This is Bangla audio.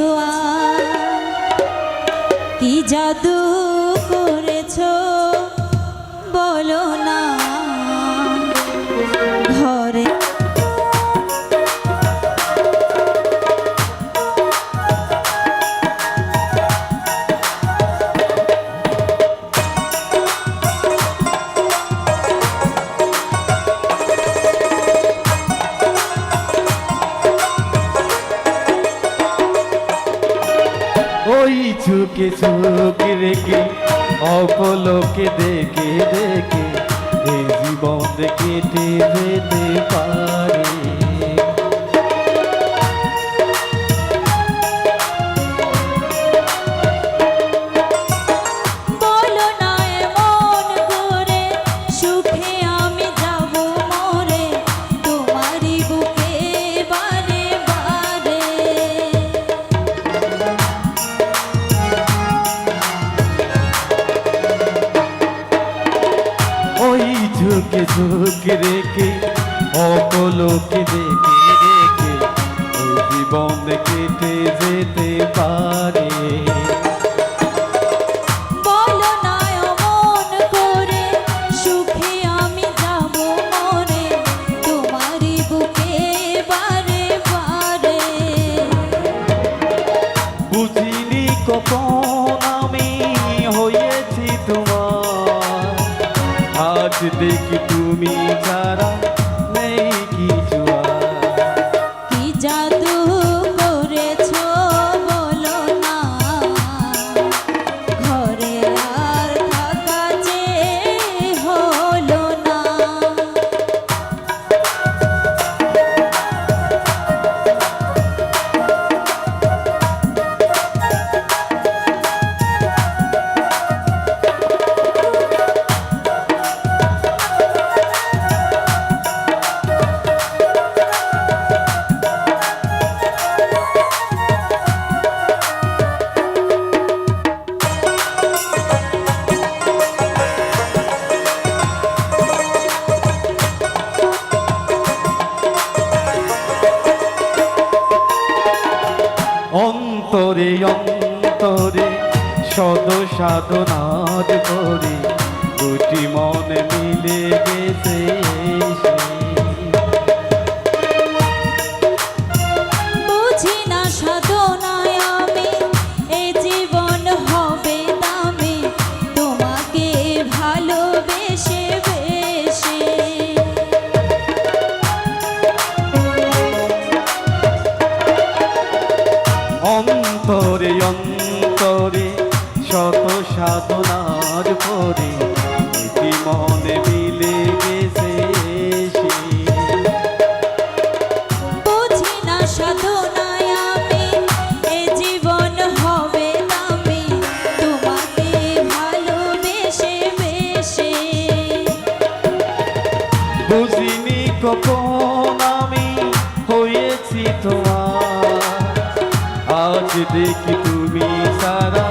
ছোঁয়া কি জাদু করেছো বলো না ঘরে ওই ঝুঁকে ঝুঁকে রেখে অপলোকে দেখে দেখে এই জীবন কেটে যেতে পারে বলো না এমন করে সুখে আমি যাব মরে তোমারই বুকে বারে বারে ওই ঝুঁকে ঝুঁকে রেখে অপলোকে দেখে দেখে এই জীবন কেটে যেতে পারে বলো না অমন করে সুখে আমি যাব মরে তোমারই বুকে বারে বারে বুঝিনি কখন আমি হয়েছি তোমার আজ দেখি তুমি ছাড়া নেই কিছু আর। কি জাদু করেছো বলো না ঘরে আর থাকা যে হলো না অন্তরে অন্তরে সদ সাধনার করে দুটি মন মিলে গেছে বুঝি না সাধনায় আমি এ জীবন হবে দামি তোমাকে ভালোবেসে বেশে অন্তরে অন্তরে শত সাধনার পরে দুটি মনে মিলে গেছে বুঝি না সাধনায় আমি এ জীবন হবে দামি তোমাকে ভালোবেসে বেশে বুঝিনি কখন আমি হয়েছি তোমার আজ দেখি তুমি সারা